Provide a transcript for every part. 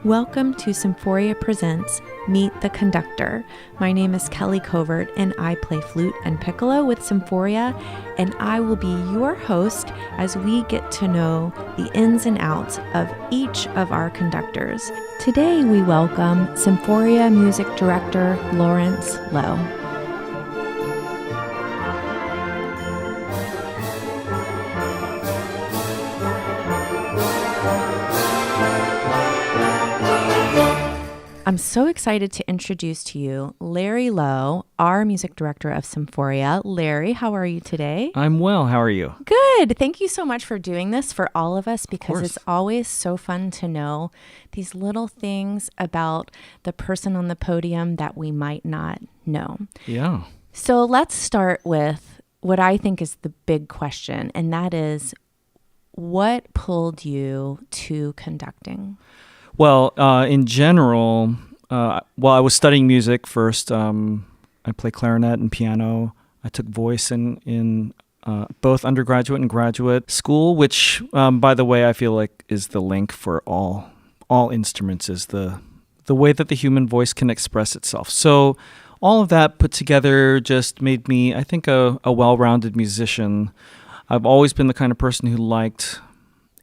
Welcome to Symphoria Presents Meet the Conductor. My name is Kelly Covert and I play flute and piccolo with Symphoria, and I will be your host as we get to know the ins and outs of each of our conductors. Today we welcome Symphoria Music Director Lawrence Lowe. I'm so excited to introduce to you Larry Lowe, our music director of Symphoria. Larry, how are you today? I'm well. How are you? Good. Thank you so much for doing this for all of us, because it's always so fun to know these little things about the person on the podium that we might not know. Yeah. So let's start with what I think is the big question, and that is, what pulled you to conducting? Well, in general, I was studying music first. I play clarinet and piano. I took voice in both undergraduate and graduate school, which, by the way, I feel like is the link for all instruments, is the way that the human voice can express itself. So all of that put together just made me, I think, a well-rounded musician. I've always been the kind of person who liked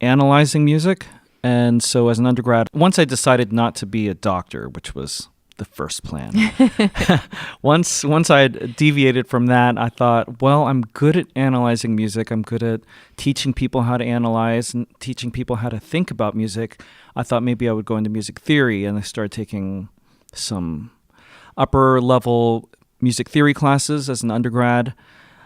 analyzing music. And so as an undergrad, once I decided not to be a doctor, which was the first plan, once I had deviated from that, I thought, well, I'm good at analyzing music. I'm good at teaching people how to analyze and teaching people how to think about music. I thought maybe I would go into music theory, and I started taking some upper level music theory classes as an undergrad.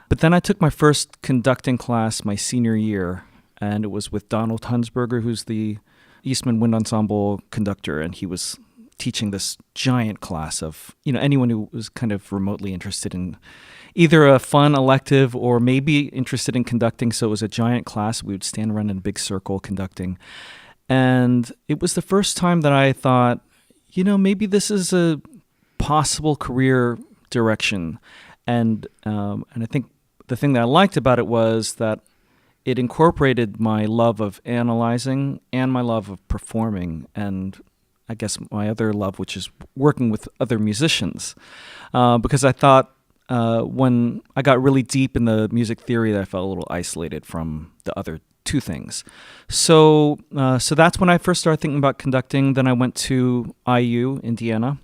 But then I took my first conducting class my senior year, and it was with Donald Hunsberger, who's the Eastman Wind Ensemble conductor, and he was teaching this giant class of, anyone who was kind of remotely interested in either a fun elective or maybe interested in conducting. So it was a giant class. We would stand around in a big circle conducting. And it was the first time that I thought, maybe this is a possible career direction. And I think the thing that I liked about it was that it incorporated my love of analyzing and my love of performing, and I guess my other love, which is working with other musicians. Because I thought when I got really deep in the music theory, that I felt a little isolated from the other two things. So that's when I first started thinking about conducting. Then I went to IU, Indiana.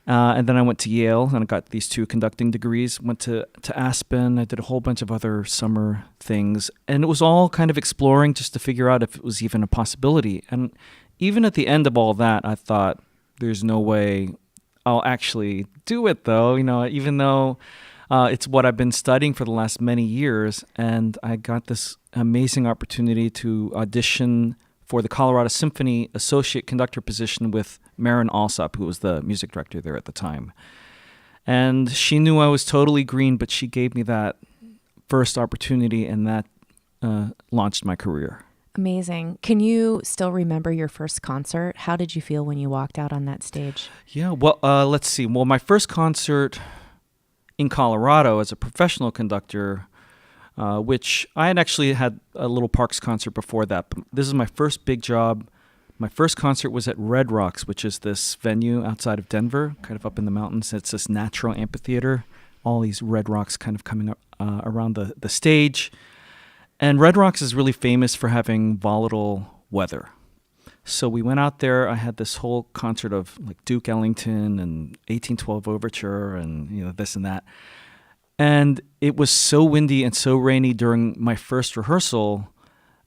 And then I went to Yale, and I got these 2 conducting degrees. Went to Aspen. I did a whole bunch of other summer things. And it was all kind of exploring just to figure out if it was even a possibility. And even at the end of all that, I thought, there's no way I'll actually do it, though. Even though it's what I've been studying for the last many years. And I got this amazing opportunity to audition for the Colorado Symphony associate conductor position with Maren Alsop, who was the music director there at the time. And she knew I was totally green, but she gave me that first opportunity, and that launched my career. Amazing. Can you still remember your first concert? How did you feel when you walked out on that stage? Yeah, well, let's see. Well, my first concert in Colorado as a professional conductor, which I had actually had a little Parks concert before that. But this is my first big job. My first concert was at Red Rocks, which is this venue outside of Denver, kind of up in the mountains. It's this natural amphitheater, all these red rocks kind of coming up around the stage. And Red Rocks is really famous for having volatile weather. So we went out there. I had this whole concert of like Duke Ellington and 1812 Overture and this and that. And it was so windy and so rainy during my first rehearsal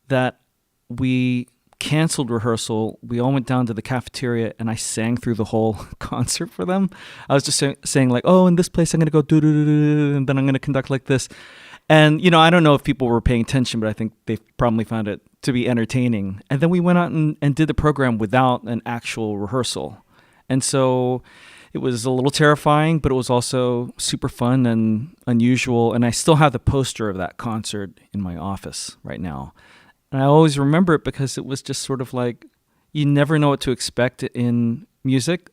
that we canceled rehearsal. We all went down to the cafeteria, and I sang through the whole concert for them. I was just saying like, oh, in this place I'm going to go do-do-do-do, and then I'm going to conduct like this. And, I don't know if people were paying attention, but I think they probably found it to be entertaining. And then we went out and did the program without an actual rehearsal. And so it was a little terrifying, but it was also super fun and unusual. And I still have the poster of that concert in my office right now. And I always remember it because it was just sort of like, you never know what to expect in music.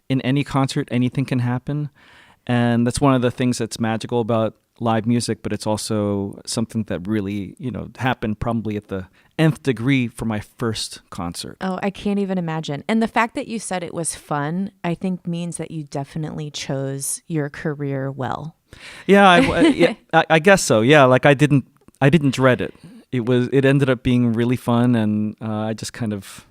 In any concert, anything can happen. And that's one of the things that's magical about live music, but it's also something that really, happened probably at the nth degree for my first concert. Oh, I can't even imagine. And the fact that you said it was fun, I think means that you definitely chose your career well. Yeah, I guess so. Yeah, like I didn't dread it. It ended up being really fun, and I just kind of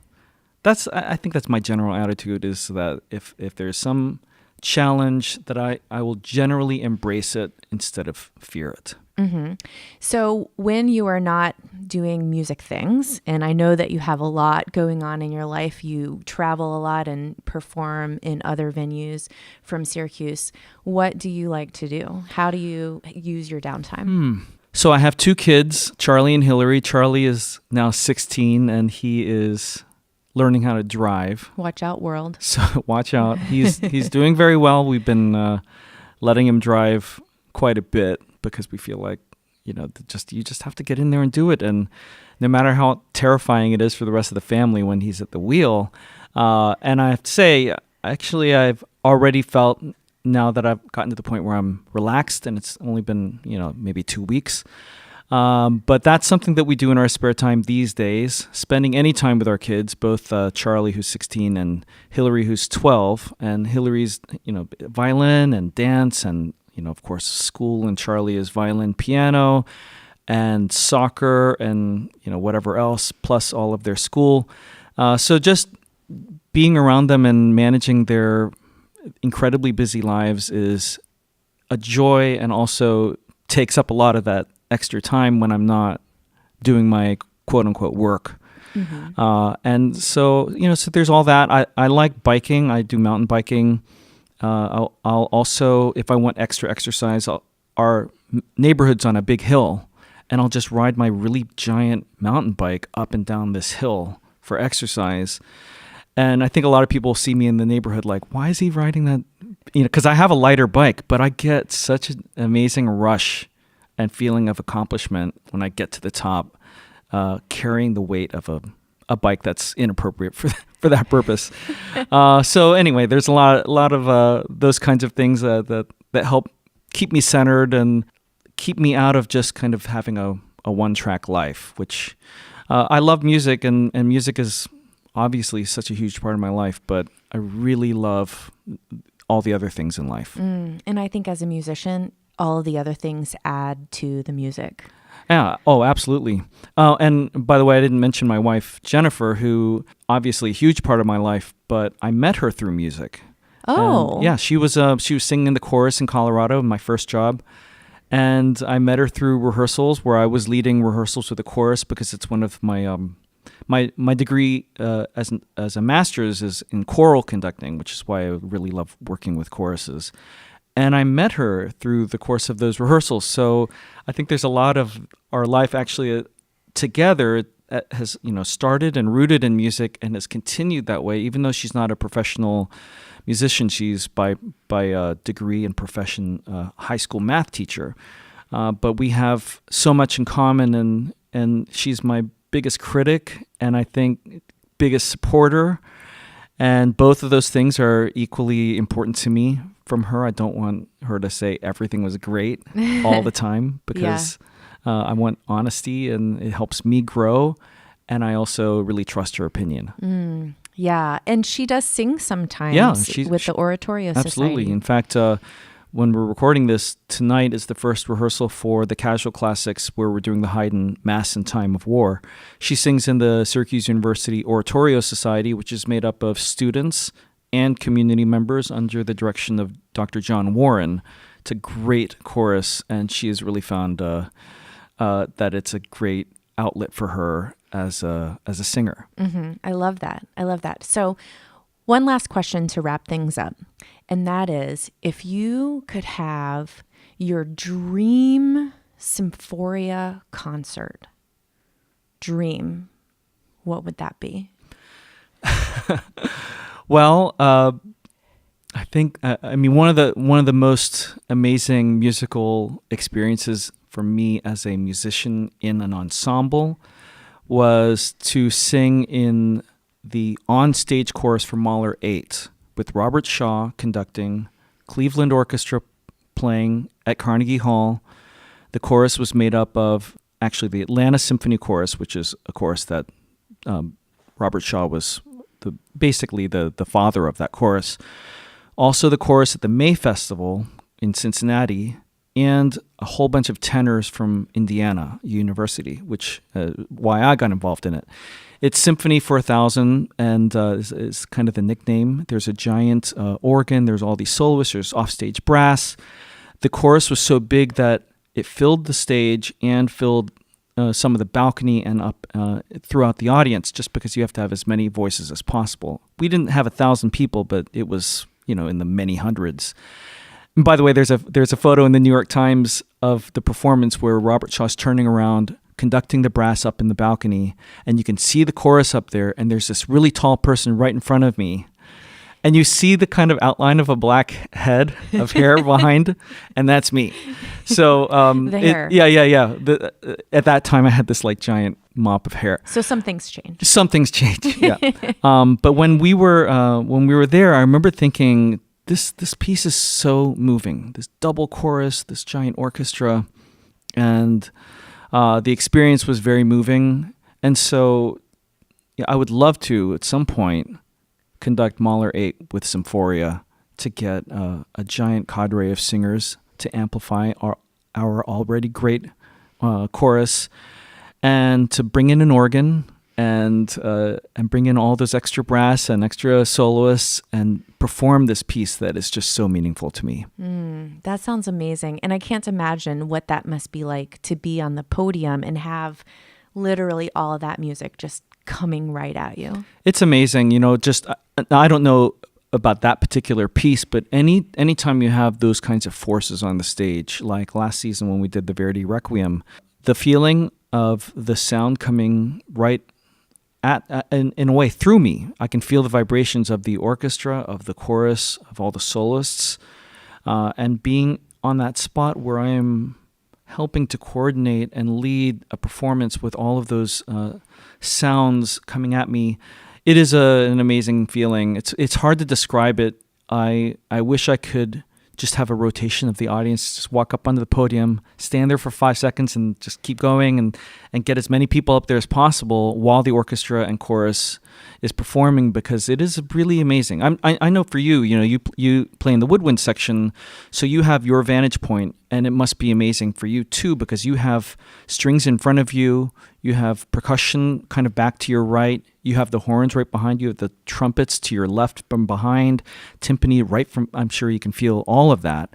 I think that's my general attitude, is that if there's some challenge, that I will generally embrace it instead of fear it. Mm-hmm. So when you are not doing music things, and I know that you have a lot going on in your life, you travel a lot and perform in other venues from Syracuse, what do you like to do? How do you use your downtime? So I have two kids, Charlie and Hillary. Charlie is now 16, and he is learning how to drive. Watch out, world. So watch out. He's doing very well. We've been letting him drive quite a bit because we feel like, you just have to get in there and do it. And no matter how terrifying it is for the rest of the family when he's at the wheel. And I have to say, actually, I've already felt, now that I've gotten to the point where I'm relaxed, and it's only been, maybe 2 weeks. But that's something that we do in our spare time these days, spending any time with our kids, both Charlie, who's 16, and Hillary, who's 12. And Hillary's, violin and dance and, of course, school, and Charlie is violin, piano, and soccer, and, whatever else, plus all of their school. So just being around them and managing their incredibly busy lives is a joy, and also takes up a lot of that extra time when I'm not doing my quote unquote work. Mm-hmm. And so, so there's all that. I like biking. I do mountain biking. I'll also, if I want extra exercise, our neighborhood's on a big hill, and I'll just ride my really giant mountain bike up and down this hill for exercise. And I think a lot of people see me in the neighborhood like, why is he riding that? Because I have a lighter bike, but I get such an amazing rush and feeling of accomplishment when I get to the top, carrying the weight of a bike that's inappropriate for that purpose. So anyway, there's a lot of those kinds of things that help keep me centered and keep me out of just kind of having a one-track life, which I love music, and music is obviously such a huge part of my life, but I really love all the other things in life. And I think as a musician, all of the other things add to the music. Yeah. Oh, absolutely. And by the way, I didn't mention my wife, Jennifer, who obviously a huge part of my life, but I met her through music. Oh. And yeah, she was singing in the chorus in Colorado, my first job. And I met her through rehearsals, where I was leading rehearsals with the chorus, because it's one of my my degree as a master's is in choral conducting, which is why I really love working with choruses. And I met her through the course of those rehearsals. So I think there's a lot of our life actually together has started and rooted in music, and has continued that way. Even though she's not a professional musician, she's by degree and profession high school math teacher. But we have so much in common, and she's my biggest critic, and I think biggest supporter. And both of those things are equally important to me from her. I don't want her to say everything was great all the time, because I want honesty, and it helps me grow. And I also really trust her opinion. Yeah. And she does sing sometimes with the Oratorio Society. Absolutely. In fact, when we're recording this, tonight is the first rehearsal for the Casual Classics, where we're doing the Haydn Mass in Time of War. She sings in the Syracuse University Oratorio Society, which is made up of students and community members under the direction of Dr. John Warren. It's a great chorus, and she has really found that it's a great outlet for her as a singer. Mm-hmm. I love that. So one last question to wrap things up, and that is, if you could have your dream Symphoria concert, what would that be? Well, I think one of the most amazing musical experiences for me as a musician in an ensemble was to sing in the on-stage chorus for Mahler 8 with Robert Shaw conducting, Cleveland Orchestra playing at Carnegie Hall. The chorus was made up of actually the Atlanta Symphony Chorus, which is a chorus that Robert Shaw was basically the father of that chorus. Also the chorus at the May Festival in Cincinnati, and a whole bunch of tenors from Indiana University, which why I got involved in it. It's Symphony for 1,000, and is kind of the nickname. There's a giant organ. There's all these soloists. There's offstage brass. The chorus was so big that it filled the stage and filled some of the balcony and up throughout the audience, just because you have to have as many voices as possible. We didn't have 1,000 people, but it was, in the many hundreds. And by the way, there's a photo in the New York Times of the performance where Robert Shaw's turning around, conducting the brass up in the balcony, and you can see the chorus up there, and there's this really tall person right in front of me. And you see the kind of outline of a black head of hair behind, and that's me. So the hair. Yeah. At that time, I had this like giant mop of hair. So some things changed. Some things changed. Yeah. But when we were there, I remember thinking, this piece is so moving. This double chorus, this giant orchestra, and the experience was very moving. And so, I would love to at some point conduct Mahler 8 with Symphoria to get a giant cadre of singers to amplify our already great chorus, and to bring in an organ and bring in all those extra brass and extra soloists and perform this piece that is just so meaningful to me. That sounds amazing. And I can't imagine what that must be like to be on the podium and have literally all of that music just coming right at you. It's amazing. Just I don't know about that particular piece, but anytime you have those kinds of forces on the stage, like last season when we did the Verdi Requiem, the feeling of the sound coming right in a way through me. I can feel the vibrations of the orchestra, of the chorus, of all the soloists, and being on that spot where I am helping to coordinate and lead a performance with all of those sounds coming at me. It is an amazing feeling. It's hard to describe it. I wish I could just have a rotation of the audience, just walk up onto the podium, stand there for 5 seconds and just keep going and get as many people up there as possible while the orchestra and chorus is performing, because it is really amazing. I know for you, you play in the woodwind section, so you have your vantage point, and it must be amazing for you too, because you have strings in front of you, you have percussion kind of back to your right, you have the horns right behind you, the trumpets to your left from behind, timpani right from, I'm sure you can feel all of that.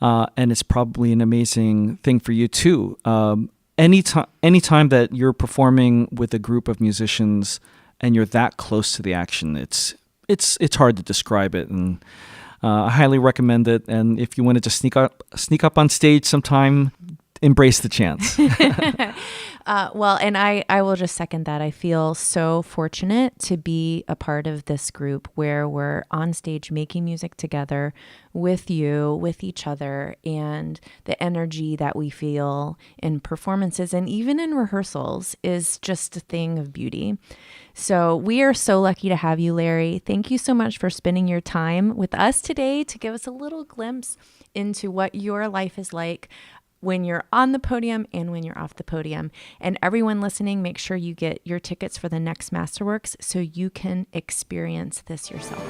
And it's probably an amazing thing for you too. Anytime that you're performing with a group of musicians and you're that close to the action, it's hard to describe it. And I highly recommend it. And if you want to just sneak up on stage sometime, embrace the chance. Well, and I will just second that. I feel so fortunate to be a part of this group where we're on stage making music together with you, with each other, and the energy that we feel in performances and even in rehearsals is just a thing of beauty. So we are so lucky to have you, Larry. Thank you so much for spending your time with us today to give us a little glimpse into what your life is like when you're on the podium and when you're off the podium. And everyone listening, make sure you get your tickets for the next Masterworks so you can experience this yourself.